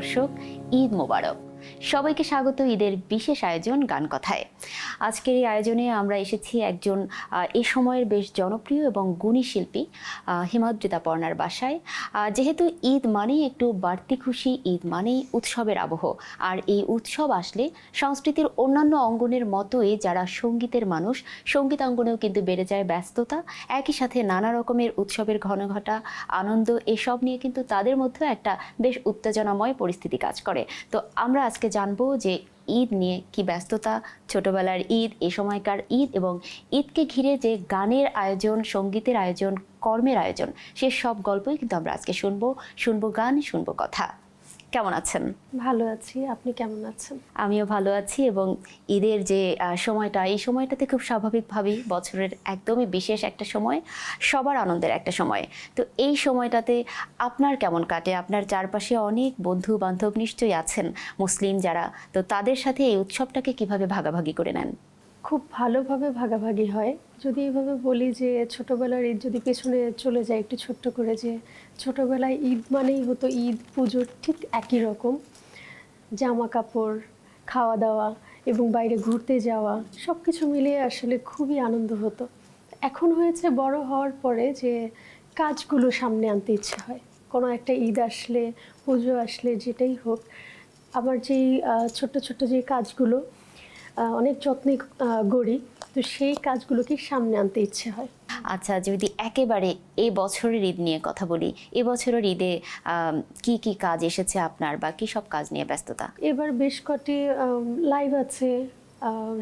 দর্শক, ঈদ মোবারক। সবাইকে স্বাগত ঈদের বিশেষ আয়োজন গান কথায়। আজকের এই আয়োজনে আমরা এসেছি একজন এ সময়ের বেশ জনপ্রিয় এবং গুণী শিল্পী হিমাদ্রিতা পর্ণার বাসায়। যেহেতু ঈদ মানেই একটু বাড়তি খুশি, ঈদ মানেই উৎসবের আবহ, আর এই উৎসব আসলে সংস্কৃতির অন্যান্য অঙ্গনের মতোই যারা সঙ্গীতের মানুষ, সঙ্গীতাঙ্গনেও কিন্তু বেড়ে যায় ব্যস্ততা। একই সাথে নানা রকমের উৎসবের ঘনঘটা আনন্দ, এসব নিয়ে কিন্তু তাদের মধ্যে একটা বেশ উত্তেজনাময় পরিস্থিতি কাজ করে। তো আমরা আজকে জানবো যে ঈদ নিয়ে কি ব্যস্ততা, ছোটবেলার ঈদ, এ সময়কার ঈদ এবং ঈদকে ঘিরে যে গানের আয়োজন, সঙ্গীতের আয়োজন, কর্মের আয়োজন, সে সব গল্পই কিন্তু আমরা আজকে শুনবো গান, শুনবো কথা। কেমন আছেন? ভালো আছি, আপনি কেমন আছেন? আমিও ভালো আছি। এবং ঈদের যে সময়টা, এই সময়টাতে খুব স্বাভাবিকভাবেই বছরের একদমই বিশেষ একটা সময়, সবার আনন্দের একটা সময়। তো এই সময়টাতে আপনার কেমন কাটে? আপনার চারপাশে অনেক বন্ধু বান্ধব নিশ্চয়ই আছেন মুসলিম যারা, তো তাদের সাথে এই উৎসবটাকে কিভাবে ভাগাভাগি করে নেন? খুব ভালোভাবে ভাগাভাগি হয়। যদি এইভাবে বলি যে ছোটবেলার ঈদ যদি পেছনে চলে যায় একটু ছোট্ট করে, যে ছোটবেলায় ঈদ মানেই হতো ঈদ পুজোর ঠিক একই রকম জামা কাপড়, খাওয়া দাওয়া এবং বাইরে ঘুরতে যাওয়া, সব কিছু মিলিয়ে আসলে খুবই আনন্দ হতো। এখন হয়েছে বড় হওয়ার পরে যে কাজগুলো সামনে আনতে ইচ্ছে হয়। কোনো একটা ঈদ আসলে, পুজো আসলে, যেটাই হোক, আমার যেই ছোট্ট ছোট্ট যে কাজগুলো অনেক যত্নে গড়ি, তো সেই কাজগুলোকে সামনে আনতে ইচ্ছে হয়। আচ্ছা, যদি একেবারে এই বছরের ঈদ নিয়ে কথা বলি, এ বছরের ঈদে কি কি কাজ এসেছে আপনার, বা কি সব কাজ নিয়ে ব্যস্ততা? এবার বেশ কটি লাইভ আছে,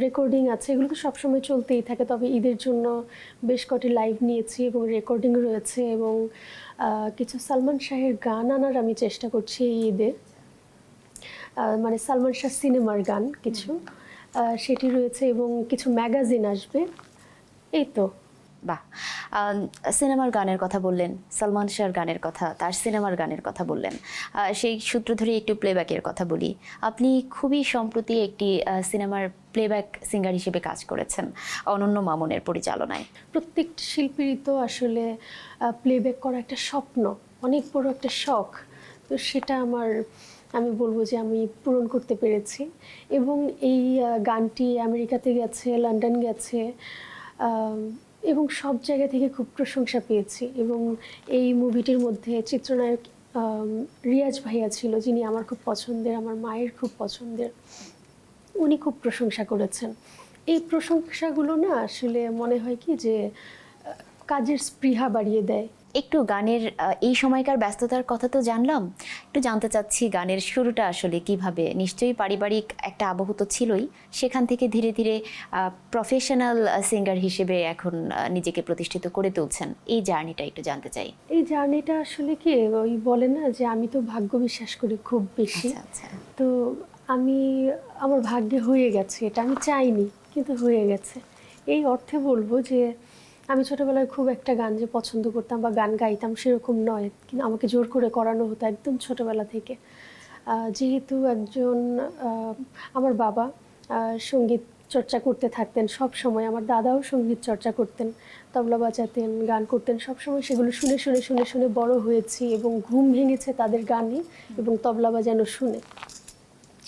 রেকর্ডিং আছে, এগুলো তো সবসময় চলতেই থাকে। তবে ঈদের জন্য বেশ কটি লাইভ নিয়েছি এবং রেকর্ডিং রয়েছে, এবং কিছু সালমান শাহের গান আনার আমি চেষ্টা করছি এই ঈদে। মানে সালমান শাহ সিনেমার গান কিছু সেটি রয়েছে, এবং কিছু ম্যাগাজিন আসবে। এই তো। বাহ। সিনেমার গানের কথা বললেন, সালমান শাহর গানের কথা, তার সিনেমার গানের কথা বললেন। সেই সূত্র ধরে একটু প্লেব্যাকের কথা বলি। আপনি খুবই সম্প্রতি একটি সিনেমার প্লেব্যাক সিঙ্গার হিসেবে কাজ করেছেন অনন্য মামুনের পরিচালনায়। প্রত্যেকটি শিল্পীরই তো আসলে প্লেব্যাক করা একটা স্বপ্ন, অনেক বড় একটা শখ। তো সেটা আমি বলবো যে আমি পূরণ করতে পেরেছি। এবং এই গানটি আমেরিকাতে গেছে, লন্ডন গেছে, এবং সব জায়গা থেকে খুব প্রশংসা পেয়েছি। এবং এই মুভিটির মধ্যে চিত্রনায়ক রিয়াজ ভাইয়া ছিল, যিনি আমার খুব পছন্দের, আমার মায়ের খুব পছন্দের। উনি খুব প্রশংসা করেছেন। এই প্রশংসাগুলো না আসলে মনে হয় কি যে কাজের স্পৃহা বাড়িয়ে দেয়। একটু গানের এই সময়কার ব্যস্ততার কথা তো জানলাম, একটু জানতে চাচ্ছি গানের শুরুটা আসলে কিভাবে? নিশ্চয়ই পারিবারিক একটা আবহ তো ছিলই, সেখান থেকে ধীরে ধীরে প্রফেশনাল সিঙ্গার হিসেবে এখন নিজেকে প্রতিষ্ঠিত করে তুলছেন। এই জার্নিটা একটু জানতে চাই। এই জার্নিটা আসলে কি, ওই বলে না যে আমি তো ভাগ্য বিশ্বাস করি খুব বেশি। আচ্ছা আচ্ছা। তো আমার ভাগ্যে হয়ে গেছে, এটা আমি চাইনি কিন্তু হয়ে গেছে। এই অর্থে বলবো যে আমি ছোটবেলায় খুব একটা গান যে পছন্দ করতাম বা গান গাইতাম সেরকম নয়, কিন্তু আমাকে জোর করে করানো হতো একদম ছোটবেলা থেকে। যেহেতু আমার বাবা সঙ্গীত চর্চা করতে থাকতেন সব সময়, আমার দাদাও সঙ্গীত চর্চা করতেন, তবলা বাজাতেন, গান করতেন, সবসময় সেগুলো শুনে শুনে শুনে শুনে বড় হয়েছি, এবং ঘুম ভেঙেছে তাদের গানে এবং তবলা বাজানো শুনে।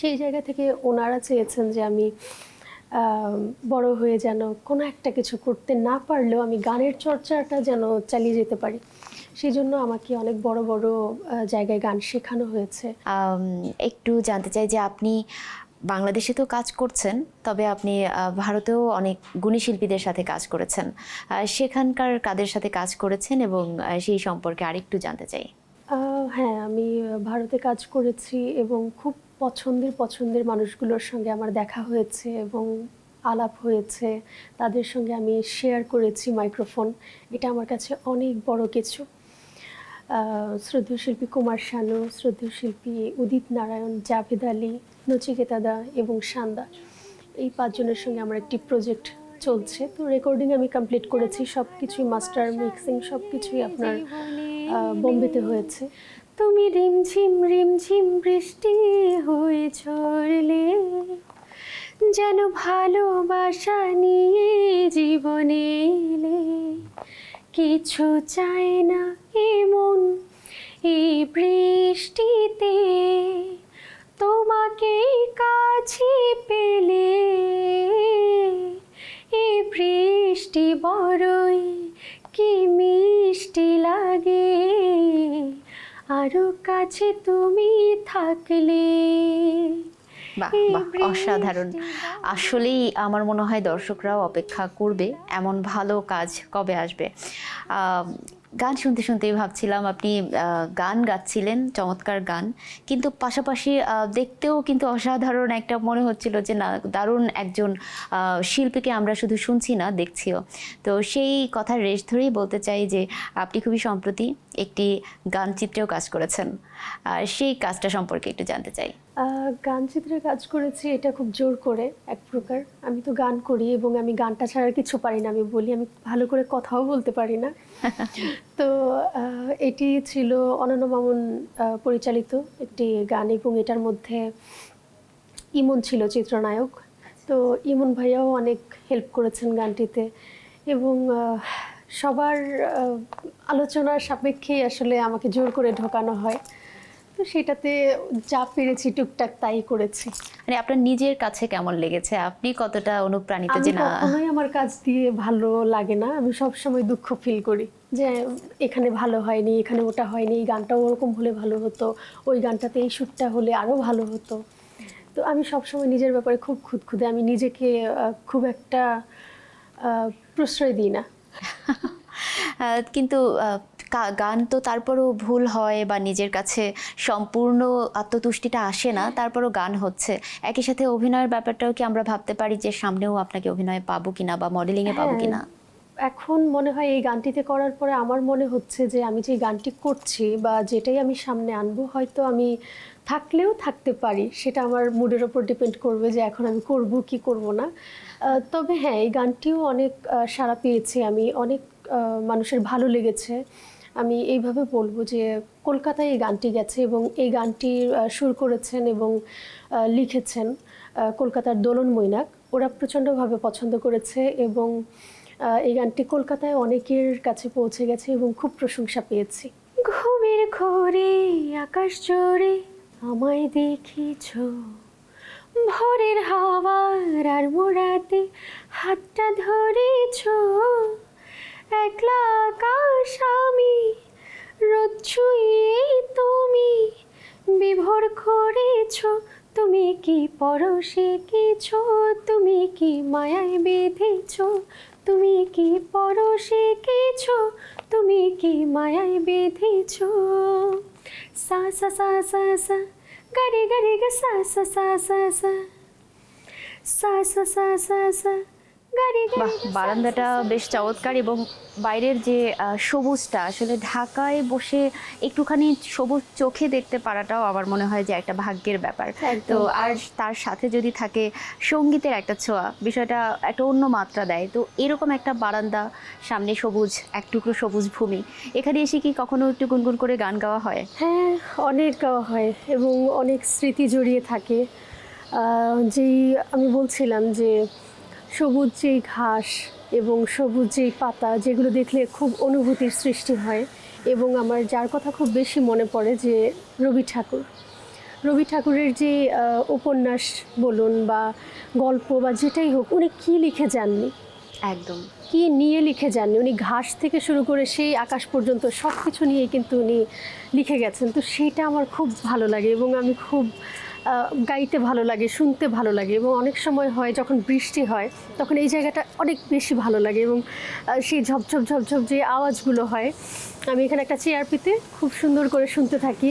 সেই জায়গা থেকে ওনারা চেয়েছেন যে আমি বড় হয়ে যেন কোনো একটা কিছু করতে না পারলেও আমি গানের চর্চাটা যেন চালিয়ে যেতে পারি। সেই জন্য আমাকে অনেক বড় বড় জায়গায় গান শেখানো হয়েছে। একটু জানতে চাই যে আপনি বাংলাদেশে তো কাজ করছেন, তবে আপনি ভারতেও অনেক গুণী শিল্পীদের সাথে কাজ করেছেন। সেখানকার কাদের সাথে কাজ করেছেন এবং সেই সম্পর্কে আরেকটু জানতে চাই। হ্যাঁ, আমি ভারতে কাজ করেছি এবং খুব পছন্দের মানুষগুলোর সঙ্গে আমার দেখা হয়েছে এবং আলাপ হয়েছে। তাদের সঙ্গে আমি শেয়ার করেছি মাইক্রোফোন। এটা আমার কাছে অনেক বড় কিছু। শ্রদ্ধেয় শিল্পী কুমার শানু, শ্রদ্ধেয় শিল্পী উদিত নারায়ণ, জাভেদ আলী, নচিকেতা দা এবং শান্দা, এই 5 জনের সঙ্গে আমার একটি প্রজেক্ট চলছে। তো রেকর্ডিং আমি কমপ্লিট করেছি, সব কিছুই মাস্টার মিক্সিং সব কিছুই আপনার বোম্বেতে হয়েছে। তুমি রিমঝিম বৃষ্টি হয়ে ঝরলে, যেন ভালোবাসা নিয়ে জীবনে এলে, কিছু চায় না এমন এই বৃষ্টিতে, আরো কাছে তুমি থাকলে। বাহ বাহ, অসাধারণ। আসলেই আমার মনে হয় দর্শকরাও অপেক্ষা করবে এমন ভালো কাজ কবে আসবে। গান শুনতে শুনতেই ভাবছিলাম আপনি গান গাচ্ছিলেন, চমৎকার গান, কিন্তু পাশাপাশি দেখতেও কিন্তু অসাধারণ একটা মনে হচ্ছিল যে না, দারুণ একজন শিল্পীকে আমরা শুধু শুনছি না, দেখছিও। তো সেই কথার রেশ ধরেই বলতে চাই যে আপনি খুবই সম্প্রতি একটি গান চিত্রেও কাজ করেছেন, সেই কাজটা সম্পর্কে একটু জানতে চাই। গান চিত্রে কাজ করেছি, এটা খুব জোর করে এক প্রকার। আমি তো গান করি এবং আমি গানটা ছাড়া আর কিছু পারি না। আমি বলি আমি ভালো করে কথাও বলতে পারি না। তো এটি ছিল অনন্য মামুন পরিচালিত একটি গান এবং এটার মধ্যে ইমন ছিল চিত্রনায়ক। তো ইমন ভাইয়াও অনেক হেল্প করেছেন গানটিতে এবং সবার আলোচনার সাপেক্ষেই আসলে আমাকে জোর করে ঢোকানো হয়। তো সেটাতে যা পেরেছি টুকটাক তাই করেছি। মানে আপনার নিজের কাছে কেমন লেগেছে, আপনি কতটা অনুপ্রাণিত আমি যে না? কখনোই আমার কাজ দিয়ে ভালো লাগে না, আমি সব সময় দুঃখ ফিল করি যে এখানে ভালো হয়নি, এখানে ওটা হয়নি, এই গানটাও ওরকম হলে ভালো হতো, ওই গানটাতে এই সুরটা হলে আরও ভালো হতো। তো আমি সবসময় নিজের ব্যাপারে খুব খুঁতখুঁতে, আমি নিজেকে খুব একটা প্রশ্রয় দিই না। কিন্তু গান তো তারপরও ভুল হয় বা নিজের কাছে সম্পূর্ণ আত্মতুষ্টিটা আসে না, তারপরও গান হচ্ছে। একই সাথে অভিনয়ের ব্যাপারটাও কি আমরা ভাবতে পারি যে সামনেও আপনাকে অভিনয়ে পাবো কিনা বা মডেলিংয়ে পাবো হ্যাঁ, কিনা? এখন মনে হয় এই গানটিতে করার পরে আমার মনে হচ্ছে যে আমি যে গানটি করছি বা যেটাই আমি সামনে আনবো, হয়তো আমি থাকলেও থাকতে পারি, সেটা আমার মুডের ওপর ডিপেন্ড করবে যে এখন আমি করব কি করব না। তবে হ্যাঁ, এই গানটিও অনেক সাড়া পেয়েছি আমি, অনেক মানুষের ভালো লেগেছে। আমি এইভাবে বলবো যে কলকাতায় এই গানটি গেছে এবং এই গানটির সুর করেছেন এবং লিখেছেন কলকাতার দোলন মৈনাক। ওরা প্রচণ্ডভাবে পছন্দ করেছে এবং এই গানটি কলকাতায় অনেকের কাছে পৌঁছে গেছে এবং খুব প্রশংসা পেয়েছি। ঘুমের ঘোরে আকাশ জোরে আমায় দেখিছ, ভোরের হাওয়ার আর মোরাতে হাতটা ধরেছ, একলা আকাশ আমি, রোদ ছুঁয়ে তুমি বিভোর করেছ, তুমি কি পরশে এঁকেছ, তুমি কি মায়ায় বেঁধেছ, তুমি কি পরশে এঁকেছ, তুমি কি মায়ায় বেঁধেছ। সা সা সা সা সা গারে গারে গা সা সা সা সা সা সা সা সা সা সা গারে গারে বাহ, বারান্দাটা বেশ চমৎকার এবং বাইরের যে সবুজটা, আসলে ঢাকায় বসে একটুখানি সবুজ চোখে দেখতে পারাটাও আমার মনে হয় যে একটা ভাগ্যের ব্যাপার। তো আর তার সাথে যদি থাকে সঙ্গীতের একটা ছোঁয়া, বিষয়টা একটা অন্য মাত্রা দেয়। তো এরকম একটা বারান্দা, সামনে সবুজ, এক টুকরো সবুজ ভূমি, এখানে এসে কি কখনো একটু গুনগুন করে গান গাওয়া হয়? হ্যাঁ, অনেক গাওয়া হয় এবং অনেক স্মৃতি জড়িয়ে থাকে। যেই আমি বলছিলাম যে সবুজ যেই ঘাস এবং সবুজ যেই পাতা, যেগুলো দেখলে খুব অনুভূতির সৃষ্টি হয়। এবং আমার যার কথা খুব বেশি মনে পড়ে যে রবি ঠাকুরের যে উপন্যাস বলুন বা গল্প বা যেটাই হোক, উনি কী লিখে যাননি, একদম কি নিয়ে লিখে যাননি, উনি ঘাস থেকে শুরু করে সেই আকাশ পর্যন্ত সব কিছু নিয়েই কিন্তু উনি লিখে গেছেন। তো সেইটা আমার খুব ভালো লাগে এবং আমি খুব গাইতে ভালো লাগে, শুনতে ভালো লাগে এবং অনেক সময় হয় যখন বৃষ্টি হয় তখন এই জায়গাটা অনেক বেশি ভালো লাগে এবং সেই ঝপঝপ ঝপঝপ যে আওয়াজগুলো হয়, আমি এখানে একটা চেয়ার পেতে খুব সুন্দর করে শুনতে থাকি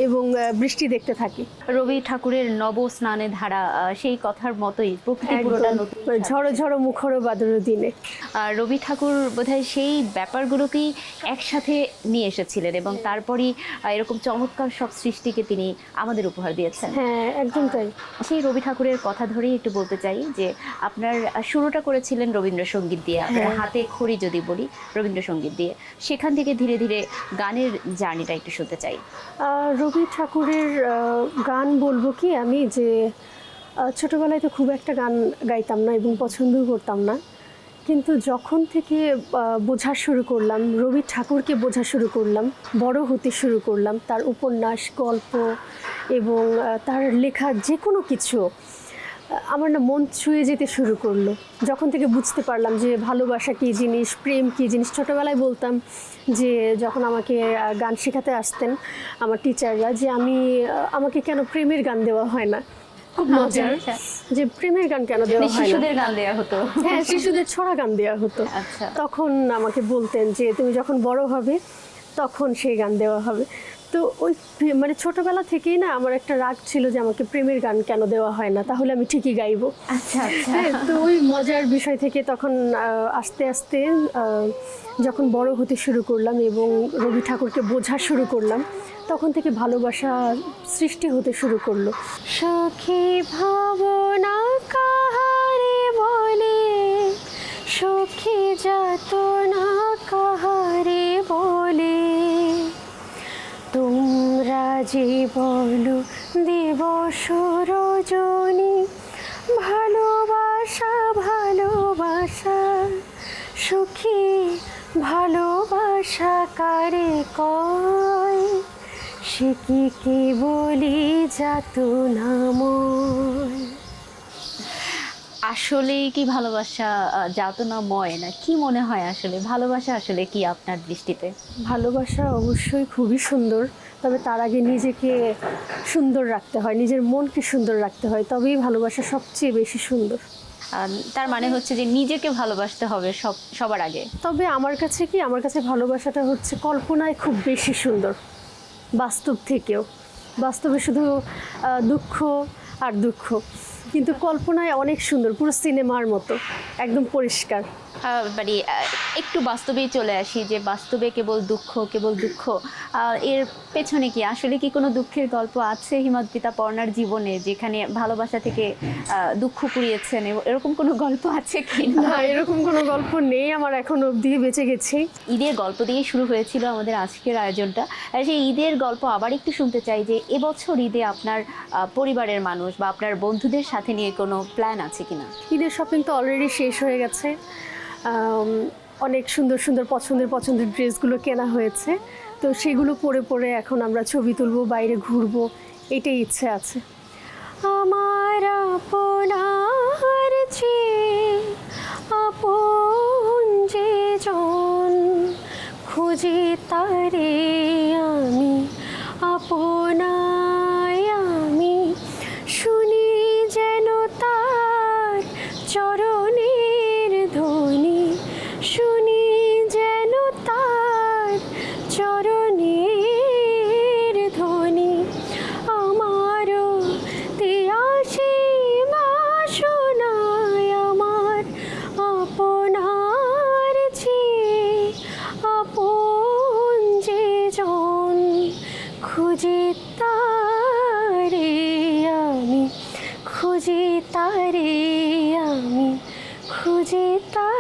এবং বৃষ্টি দেখতে থাকি। রবি ঠাকুরের নব স্নানে ধারা, সেই কথার মতোই প্রকৃতি পুরোটা নতুন। ঝড়ো ঝড়ো মুখর বাদর দিনে রবি ঠাকুর বোধহয় সেই ব্যাপারগুলোকেই একসাথে নিয়ে এসেছিলেন এবং তারপরই এরকম চমৎকার সব সৃষ্টিকে তিনি আমাদের উপহার দিয়েছেন। হ্যাঁ, একদম তাই। সেই রবি ঠাকুরের কথা ধরেই একটু বলতে চাই যে আপনার শুরুটা করেছিলেন রবীন্দ্রসঙ্গীত দিয়ে, আপনার হাতে খড়ি যদি বলি রবীন্দ্রসঙ্গীত দিয়ে, সেখান থেকে ধীরে ধীরে গানের জার্নিটা একটু শুনতে চাই। রবি ঠাকুরের গান বলবো কি আমি যে ছোটোবেলায় তো খুব একটা গান গাইতাম না এবং পছন্দও করতাম না, কিন্তু যখন থেকে বোঝা শুরু করলাম, রবি ঠাকুরকে বোঝা শুরু করলাম, বড় হতে শুরু করলাম, তার উপন্যাস, গল্প এবং তার লেখা যে কোনো কিছু আমার না মন ছুঁয়ে যেতে শুরু করলো যখন থেকে বুঝতে পারলাম যে ভালোবাসা কী জিনিস, প্রেম কী জিনিস। ছোটোবেলায় বলতাম যে যখন আমাকে গান শেখাতে আসতেন আমার টিচাররা, যে আমাকে কেন প্রেমের গান দেওয়া হয় না। খুব মজার আচ্ছা। যে প্রেমের গান কেন দেওয়া হয় না। শিশুদের গান দেয়া হতো। হ্যাঁ, শিশুদের ছড়া গান দেওয়া হতো। আচ্ছা। তখন আমাকে বলতেন যে তুমি যখন বড় হবে তখন সেই গান দেওয়া হবে। তো ওই মানে ছোটবেলা থেকেই না আমার একটা রাগ ছিল যে আমাকে প্রেমের গান কেন দেওয়া হয় না, তাহলে আমি ঠিকই গাইবো। আচ্ছা আচ্ছা। হ্যাঁ, তো ওই মজার বিষয় থেকে তখন আস্তে আস্তে যখন বড় হতে শুরু করলাম এবং রবি ঠাকুরকে বোঝা শুরু করলাম, তখন থেকে ভালোবাসা সৃষ্টি হতে শুরু করলো। সখী ভাবনা কাহারে বলে, সখী যাতনা কাহারে বলে, তোমরা যে বলো দিবস রজনী, ভালোবাসা ভালোবাসা, সুখী ভালোবাসা কারে কয়, সে কি বলি যাতনাময়। আসলেই কি ভালোবাসা যাতনাময়, না কি মনে হয় আসলে ভালোবাসা আসলে কি আপনার দৃষ্টিতে? ভালোবাসা অবশ্যই খুবই সুন্দর, তবে তার আগে নিজেকে সুন্দর রাখতে হয়, নিজের মনকে সুন্দর রাখতে হয়, তবেই ভালোবাসা সবচেয়ে বেশি সুন্দর। তার মানে হচ্ছে যে নিজেকে ভালোবাসতে হবে সবার আগে। তবে আমার কাছে ভালোবাসাটা হচ্ছে কল্পনায় খুব বেশি সুন্দর বাস্তব থেকেও। বাস্তবে শুধু দুঃখ আর দুঃখ, কিন্তু কল্পনায় অনেক সুন্দর, পুরো সিনেমার মতো, একদম পরিষ্কার। মানে একটু বাস্তবেই চলে আসি, যে বাস্তবে কেবল দুঃখ। এর পেছনে কি আসলে কি কোনো দুঃখের গল্প আছে হিমাদ্রিতা পর্ণার জীবনে, যেখানে ভালোবাসা থেকে দুঃখ কুড়িয়েছেন, এরকম কোনো গল্প আছে কি? না, এরকম কোনো গল্প নেই আমার এখন অবধি, বেঁচে গেছি। ঈদের গল্প দিয়ে শুরু হয়েছিল আমাদের আজকের আয়োজনটা। সেই ঈদের গল্প আবার একটু শুনতে চাই, যে এবছর ঈদে আপনার পরিবারের মানুষ বা আপনার বন্ধুদের সাথে নিয়ে কোনো প্ল্যান আছে কিনা? ঈদের শপিং তো অলরেডি শেষ হয়ে গেছে। অনেক সুন্দর সুন্দর পছন্দের ড্রেসগুলো কেনা হয়েছে, তো সেগুলো পরে এখন আমরা ছবি তুলবো, বাইরে ঘুরবো, এটাই ইচ্ছে আছে। আমার আপনার চেয়ে আপন যে জন, খুঁজি তারে আমি আপনায় আমি, শুনি যেন তার চরণের ধ্বনি, শুনি যেন তার চরণের ধ্বনি, আমারও তিয়াসী বাসনায় আমার আপনার চেয়ে আপন যে জন, খুঁজি তারে আমি, খুঁজি তারে আমি, খুঁজি তারে